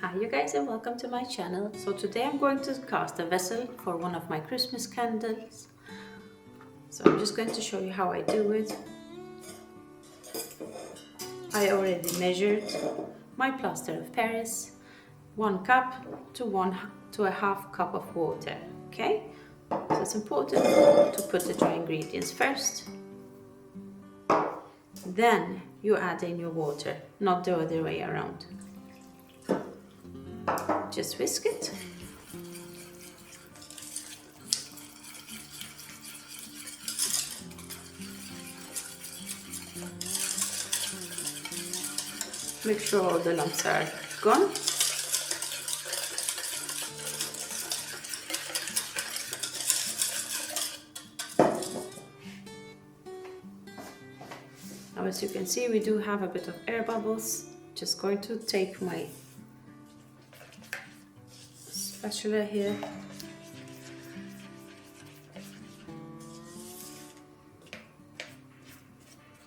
Hi you guys and welcome to my channel. So today I'm going to cast a vessel for one of my Christmas candles. So I'm just going to show you how I do it. I already measured my plaster of Paris, 1 cup to a half cup of water. Okay, so it's important to put the dry ingredients first. Then you add in your water, not the other way around. Just whisk it. Make sure all the lumps are gone. Now as you can see, we do have a bit of air bubbles. Just going to take my spatula here.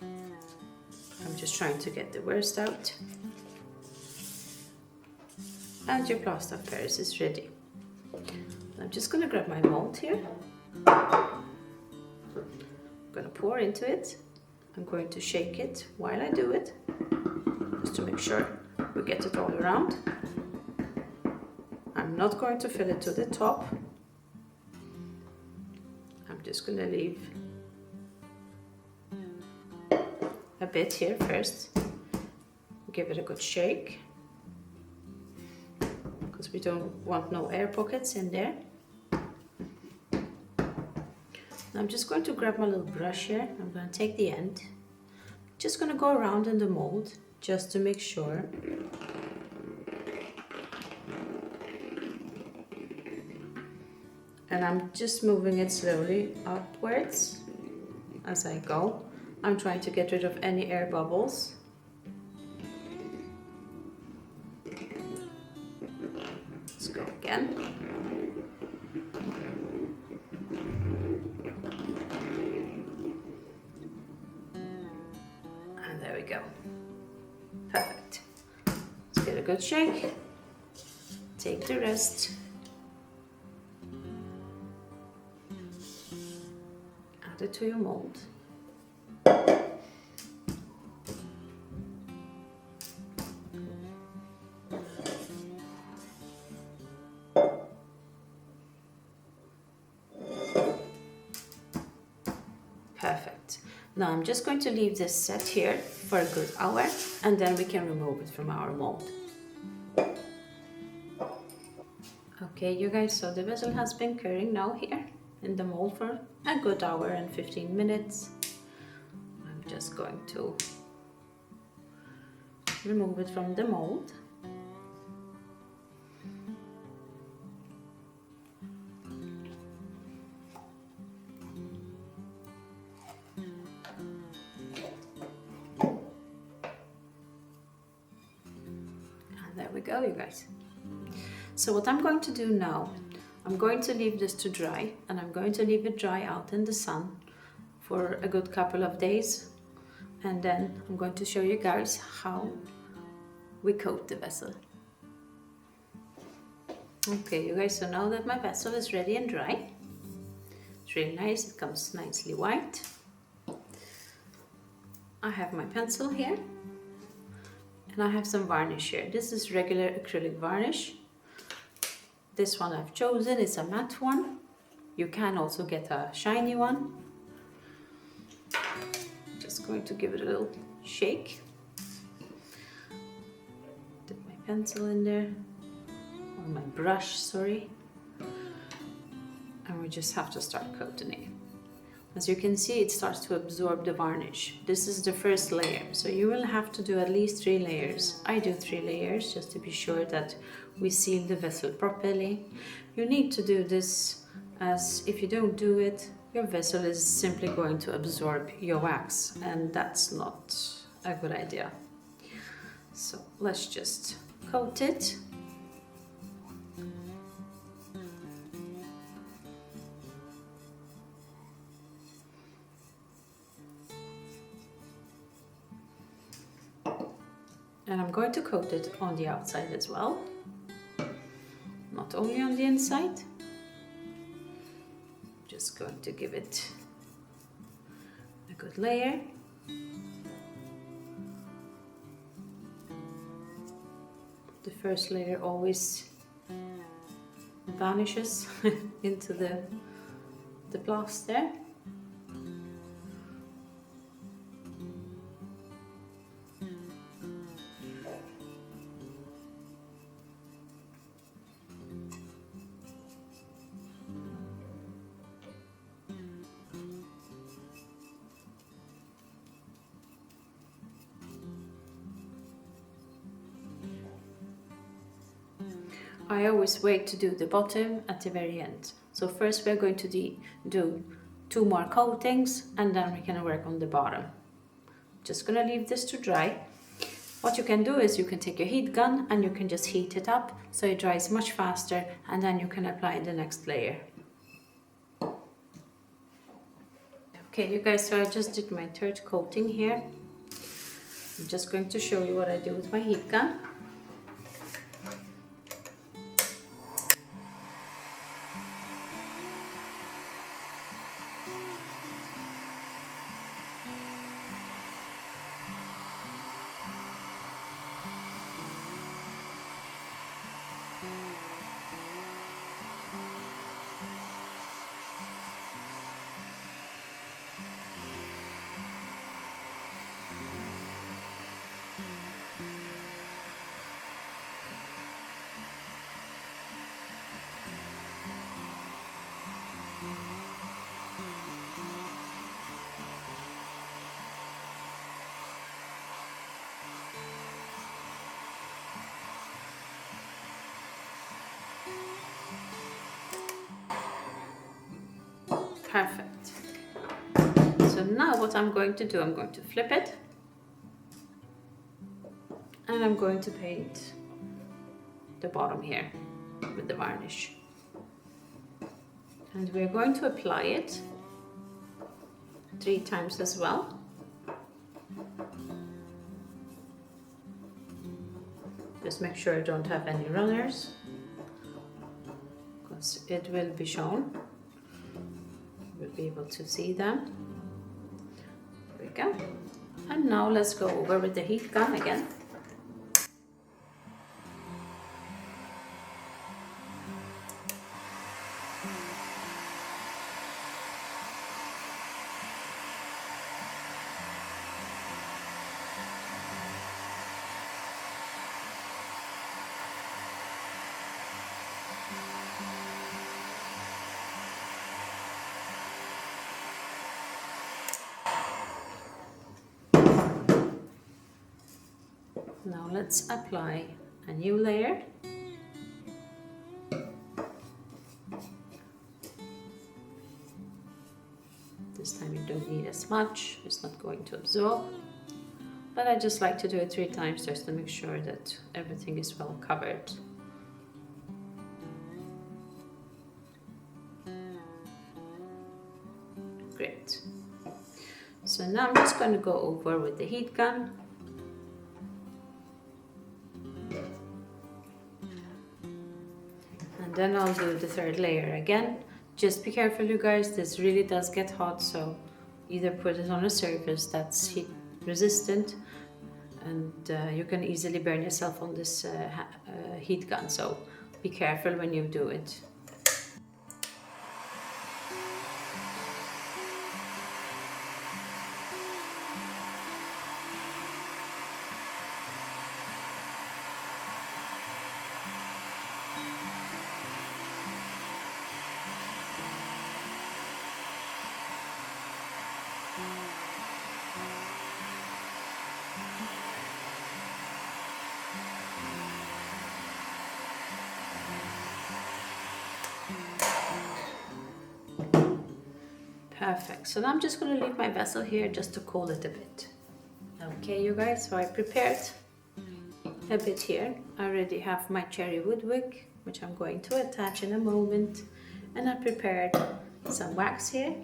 I'm just trying to get the worst out. And your plaster of Paris is ready. I'm just going to grab my mold here. I'm going to pour into it. I'm going to shake it while I do it, just to make sure we get it all around. I'm not going to fill it to the top. I'm just going to leave a bit here first. Give it a good shake, because we don't want no air pockets in there. I'm just going to grab my little brush here. I'm going to take the end. Just going to go around in the mold just to make sure. And I'm just moving it slowly upwards as I go. I'm trying to get rid of any air bubbles. Let's go again. There we go. Perfect. Let's get a good shake. Take the rest. Add it to your mold. Perfect. Now I'm just going to leave this set here for a good hour, and then we can remove it from our mold. Okay you guys, so the vessel has been curing now here in the mold for a good hour and 15 minutes. I'm just going to remove it from the mold. There we go you guys. So what I'm going to do now, I'm going to leave this to dry, and I'm going to leave it dry out in the sun for a good couple of days, and then I'm going to show you guys how we coat the vessel. Okay you guys, so now that my vessel is ready and dry, it's really nice, it comes nicely white. I have my pencil here. And I have some varnish here. This is regular acrylic varnish. This one I've chosen is a matte one. You can also get a shiny one. Just going to give it a little shake. Dip my pencil in there, or my brush, sorry. And we just have to start coating it. As you can see, it starts to absorb the varnish. This is the first layer, so you will have to do at least 3 layers. I do 3 layers just to be sure that we seal the vessel properly. You need to do this, as if you don't do it, your vessel is simply going to absorb your wax, and that's not a good idea. So let's just coat it. And I'm going to coat it on the outside as well. not only on the inside. Just going to give it a good layer. The first layer always vanishes into the plaster. I always wait to do the bottom at the very end. So first we're going to do 2 more coatings and then we can work on the bottom. Just gonna leave this to dry. What you can do is you can take your heat gun and you can just heat it up so it dries much faster, and then you can apply the next layer. Okay you guys, so I just did my 3rd coating here. I'm just going to show you what I do with my heat gun. Perfect. So now what I'm going to do, I'm going to flip it and I'm going to paint the bottom here with the varnish. And we're going to apply it 3 times as well. Just make sure I don't have any runners, because it will be shown. We'll be able to see them. There we go. And now let's go over with the heat gun again. Now let's apply a new layer. This time you don't need as much, it's not going to absorb. But I just like to do it 3 times just to make sure that everything is well covered. Great. So now I'm just going to go over with the heat gun. And then I'll do the 3rd layer again. Just be careful you guys, this really does get hot, so either put it on a surface that's heat resistant, and you can easily burn yourself on this heat gun, so be careful when you do it. Perfect. So now I'm just going to leave my vessel here just to cool it a bit. Okay, you guys, so I prepared a bit here. I already have my cherry wood wick, which I'm going to attach in a moment. And I prepared some wax here.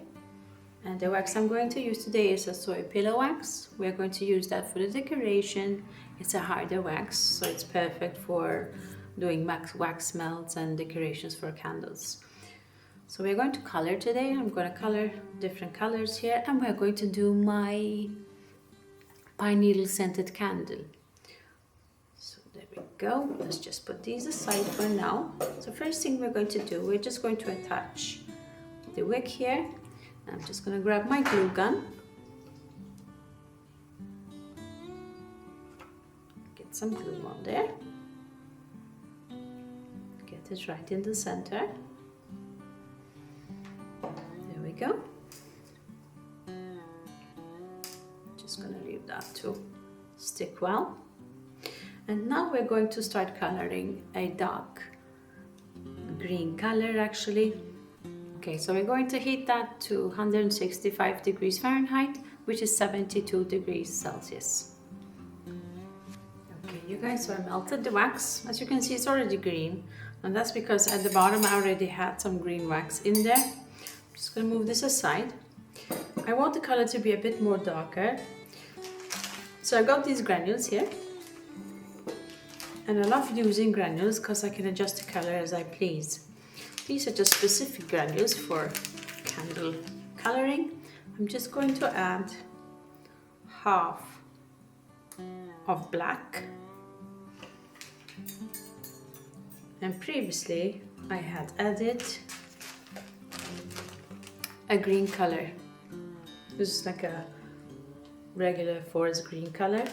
And the wax I'm going to use today is a soy pillow wax. We're going to use that for the decoration. It's a harder wax, so it's perfect for doing wax melts and decorations for candles. So we're going to color today. I'm going to color different colors here, and we're going to do my pine needle scented candle. So there we go. Let's just put these aside for now. So first thing we're going to do, we're just going to attach the wick here. I'm just going to grab my glue gun. Get some glue on there. Get it right in the center. There we go. Just going to leave that to stick well. And now we're going to start coloring a dark green color actually. Okay, so we're going to heat that to 165 degrees Fahrenheit, which is 72 degrees Celsius. Okay, you guys, so I melted the wax. As you can see, it's already green. And that's because at the bottom I already had some green wax in there. I'm just going to move this aside. I want the color to be a bit more darker. So I got these granules here. And I love using granules because I can adjust the color as I please. These are just specific granules for candle coloring. I'm just going to add half of black. And previously I had added a green color. This is like a regular forest green color.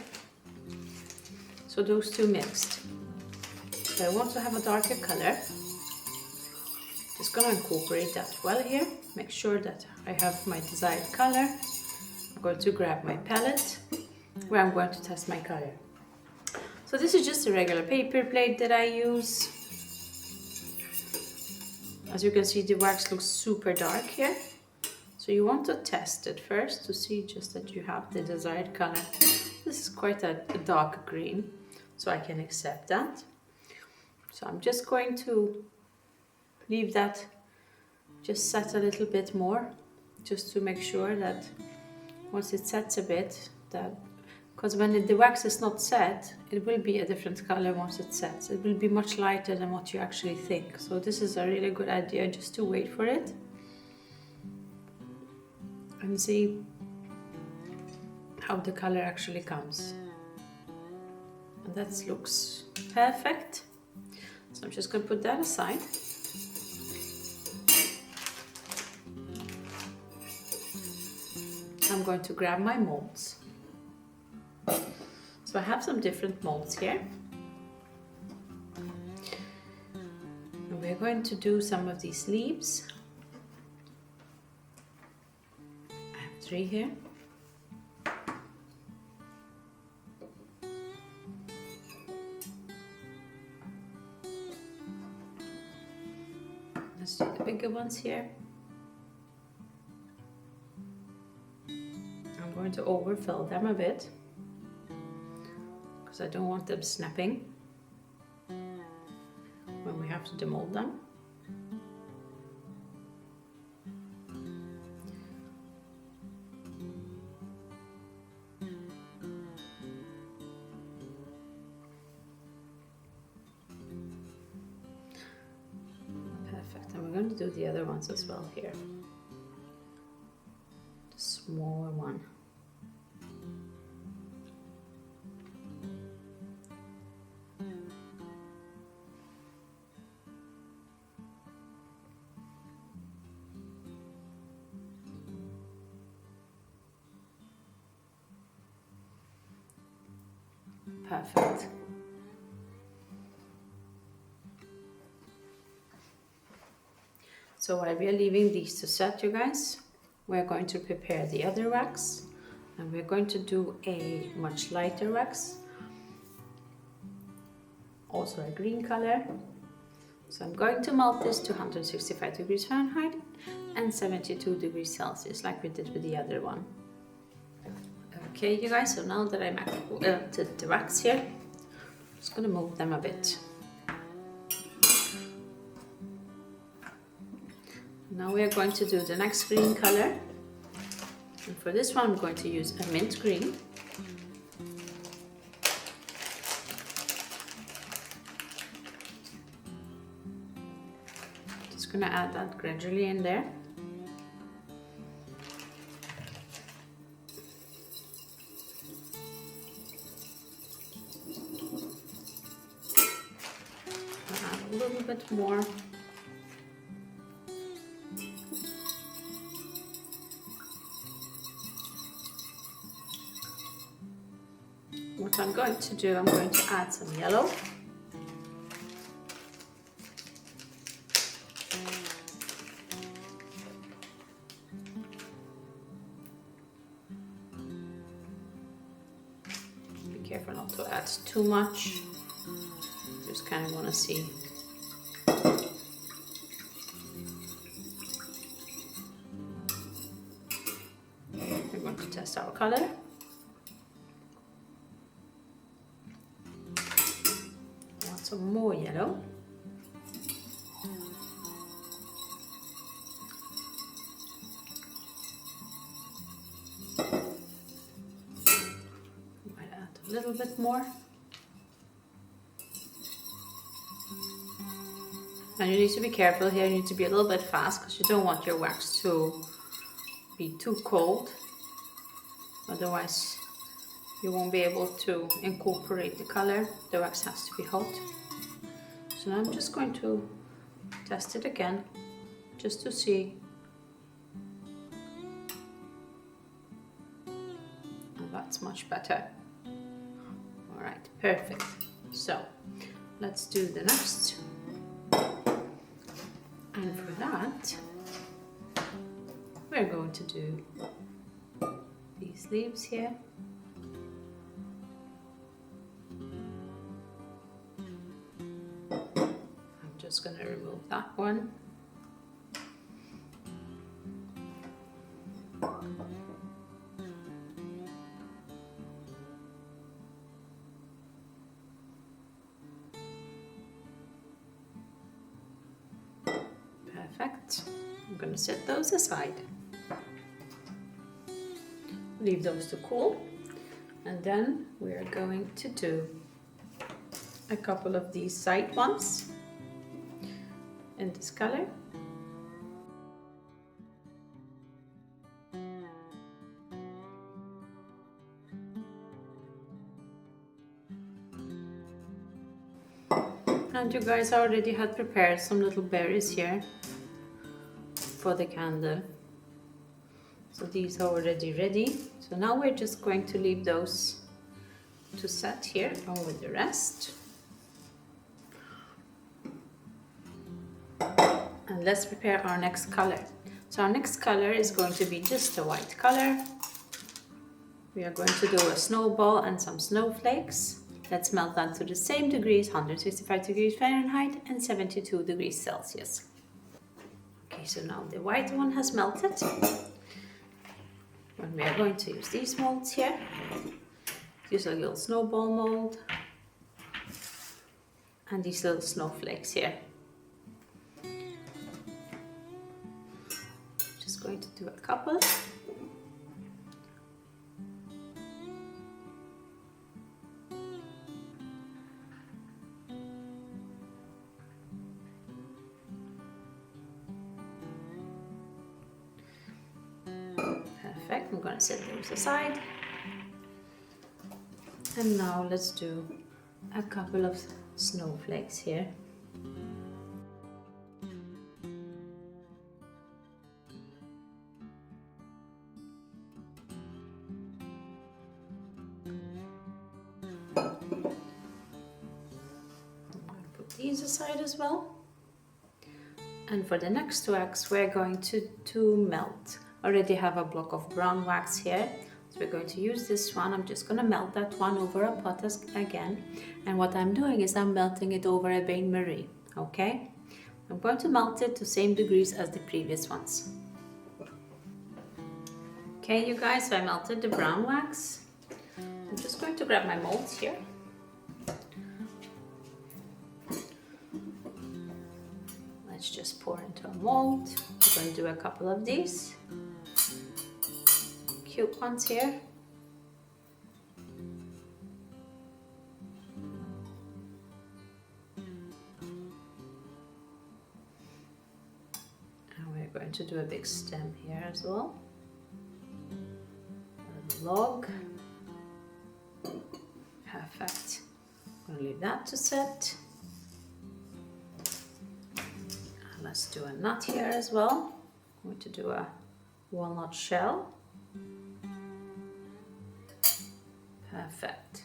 So those two mixed. So I want to have a darker color. Just gonna incorporate that well here. Make sure that I have my desired color. I'm going to grab my palette where I'm going to test my color. So this is just a regular paper plate that I use. As you can see, the wax looks super dark here. So you want to test it first to see just that you have the desired color. This is quite a dark green, so I can accept that. So I'm just going to leave that just set a little bit more, just to make sure that once it sets a bit, that because when the wax is not set, it will be a different color once it sets. It will be much lighter than what you actually think. So this is a really good idea, just to wait for it and see how the color actually comes. And that looks perfect. So I'm just going to put that aside. I'm going to grab my molds. So I have some different molds here. And we're going to do some of these leaves. I have 3 here. Let's do the bigger ones here. I'm going to overfill them a bit because I don't want them snapping when we have to demold them. Perfect, and we're going to do the other ones as well here. The smaller one. Perfect. So while we are leaving these to set, you guys, we're going to prepare the other wax, and we're going to do a much lighter wax, also a green color. So I'm going to melt this to 165 degrees Fahrenheit and 72 degrees Celsius, like we did with the other one. Okay, you guys, so now that I melted the wax here, I'm just going to move them a bit. Now we are going to do the next green color. And for this one, I'm going to use a mint green. gonna add that gradually in there. Add a little bit more. What I'm going to do, I'm going to add some yellow. Be careful not to add too much. Just kind of want to see. We're going to test our color. Some more yellow. Might add a little bit more. And you need to be careful here, you need to be a little bit fast because you don't want your wax to be too cold. Otherwise you won't be able to incorporate the color. The wax has to be hot. So now I'm just going to test it again, just to see. Oh, that's much better. All right, perfect. So let's do the next. And for that, we're going to do these leaves here. Just going to remove that one. Perfect. I'm going to set those aside. Leave those to cool. And then we are going to do a couple of these side ones in this color. And you guys already had prepared some little berries here for the candle. So these are already ready. So now we're just going to leave those to set here along with the rest. And let's prepare our next color. So our next color is going to be just a white color. We are going to do a snowball and some snowflakes. Let's melt that to the same degrees, 165 degrees Fahrenheit and 72 degrees Celsius. Okay, so now the white one has melted. And we are going to use these molds here. Use a little snowball mold. And these little snowflakes here. Just going to do a couple. Perfect, I'm going to set those aside. And now let's do a couple of snowflakes here. Put these aside as well. And for the next wax, we're going to melt. I already have a block of brown wax here. So we're going to use this one. I'm just going to melt that one over a pot again. And what I'm doing is I'm melting it over a bain-marie. Okay? I'm going to melt it to same degrees as the previous ones. Okay, you guys, so I melted the brown wax. I'm just going to grab my molds here. Let's just pour into a mold. We're going to do a couple of these. Cute ones here. we're going to do a big stem here as well. A log. Perfect. I'm going to leave that to set. And let's do a nut here as well. I'm going to do a walnut shell. Perfect.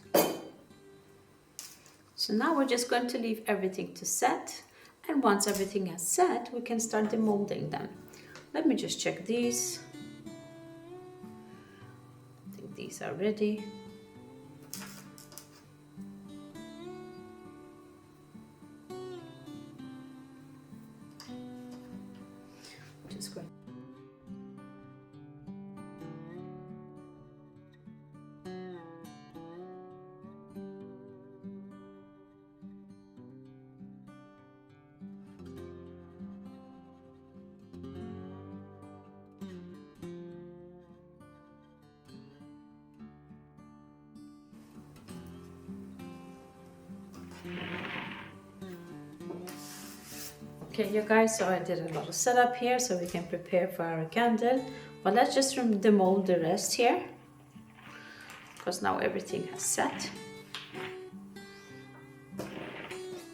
So now we're just going to leave everything to set, and once everything has set, we can start demolding them. Let me just check these. I think these are ready. Just going. Okay, you guys, so I did a lot of setup here so we can prepare for our candle. But let's just demold the rest here, because now everything has set.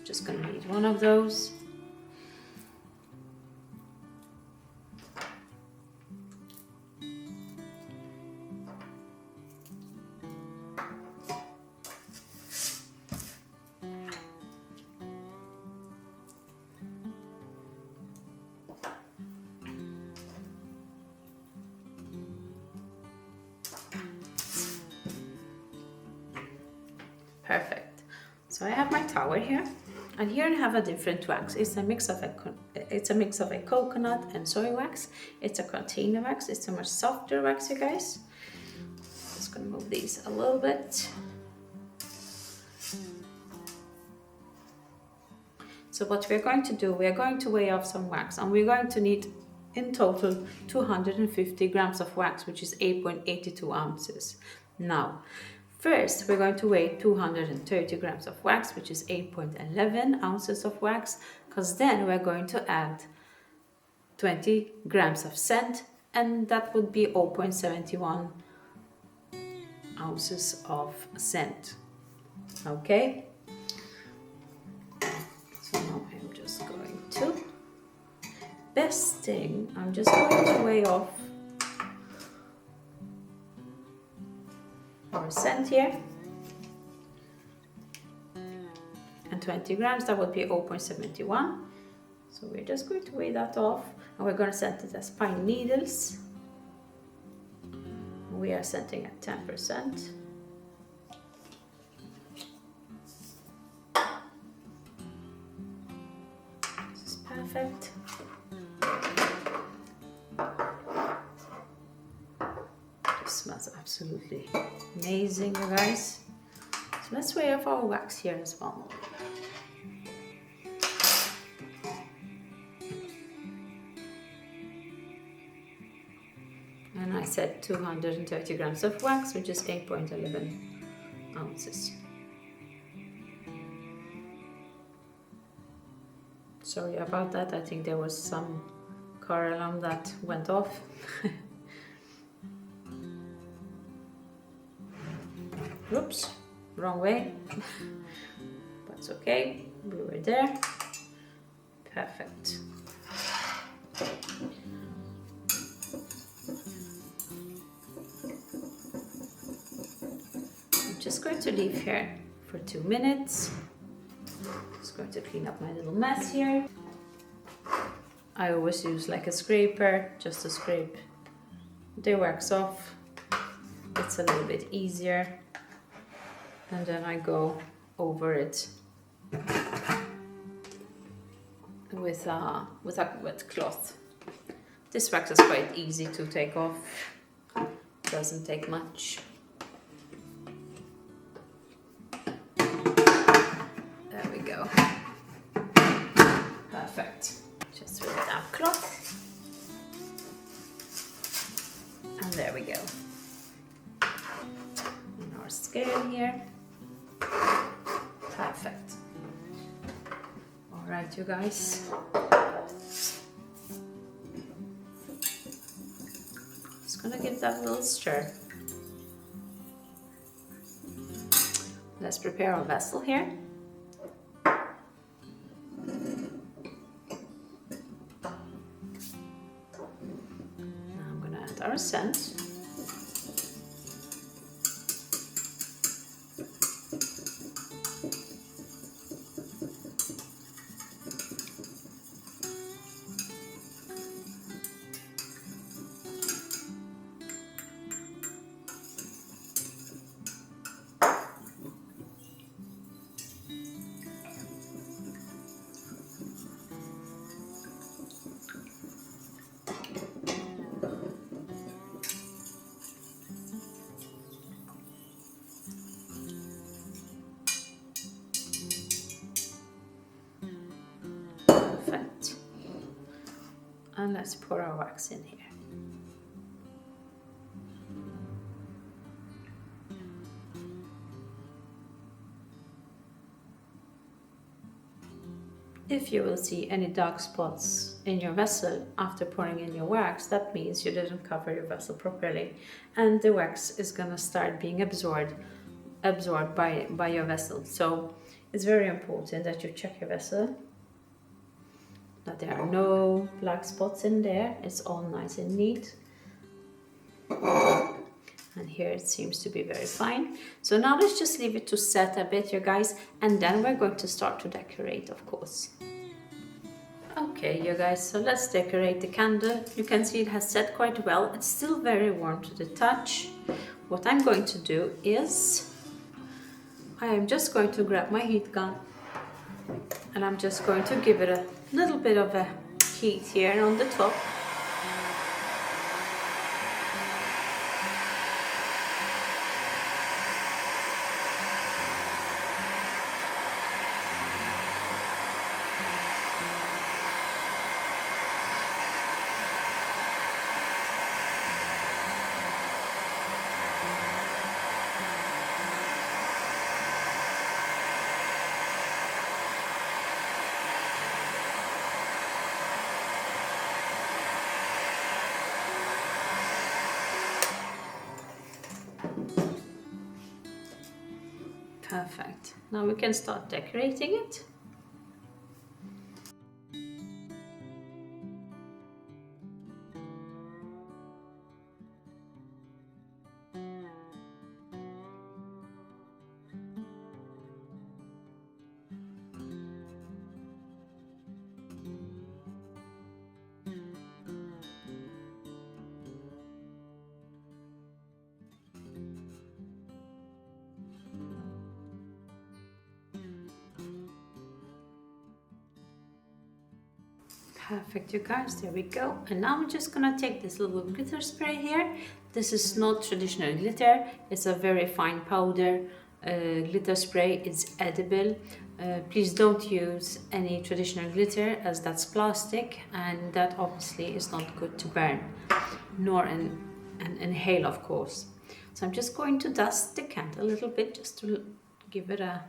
Just gonna need one of those. Perfect. So I have my tower here, and here I have a different wax. It's a mix of a coconut and soy wax. It's a container wax. It's a much softer wax, you guys. Just gonna move these a little bit. So what we're going to do, we're going to weigh off some wax, and we're going to need in total 250 grams of wax, which is 8.82 ounces. Now, first, we're going to weigh 230 grams of wax, which is 8.11 ounces of wax, because then we're going to add 20 grams of scent, and that would be 0.71 ounces of scent. Okay? So now I'm just going to, best thing, I'm just going to weigh off our scent here, and 20 grams, that would be 0.71. So we're just going to weigh that off, and we're going to scent it as pine needles. We are scenting at 10%. This is perfect. Smells absolutely amazing, you guys. So let's weigh off our wax here as well. And I said 230 grams of wax, which is 8.11 ounces. Sorry about that, I think there was some car alarm that went off. Oops, wrong way. That's okay, we were there. Perfect. I'm just going to leave here for 2 minutes. Just going to clean up my little mess here. I always use like a scraper just to scrape the wax off. It's a little bit easier. And then I go over it with a wet cloth. This wax is quite easy to take off. Doesn't take much. There we go. Perfect. Just with a damp cloth. And there we go. And our scale here. Perfect. All right, you guys. Just gonna give that a little stir. Let's prepare our vessel here. Now I'm gonna add our scent. And let's pour our wax in here. If you will see any dark spots in your vessel after pouring in your wax, that means you didn't cover your vessel properly, and the wax is gonna start being absorbed by your vessel. So it's very important that you check your vessel, that there are no black spots in there. It's all nice and neat. And here it seems to be very fine. So now let's just leave it to set a bit, you guys, and then we're going to start to decorate, of course. Okay, you guys, so let's decorate the candle. You can see it has set quite well. It's still very warm to the touch. What I'm going to do is I am just going to grab my heat gun, and I'm just going to give it a little bit of a heat here on the top. Perfect. Now we can start decorating it. Perfect, you guys, there we go. And now I'm just gonna take this little glitter spray here. This is not traditional glitter, it's a very fine powder glitter spray. It's edible. Please don't use any traditional glitter, as that's plastic, and that obviously is not good to burn, nor inhale, of course. So I'm just going to dust the candle a little bit, just to give it a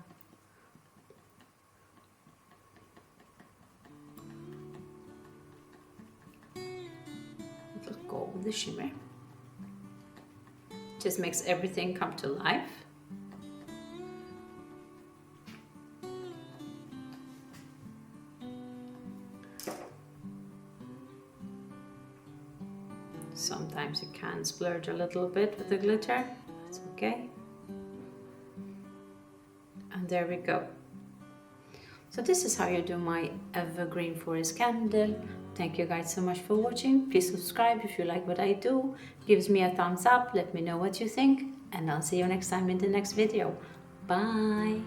go with the shimmer. Just makes everything come to life. Sometimes you can splurge a little bit with the glitter, that's okay. And there we go. So this is how you do my evergreen forest candle. Thank you guys so much for watching. Please subscribe if you like what I do. Gives me a thumbs up. Let me know what you think. And I'll see you next time in the next video. Bye.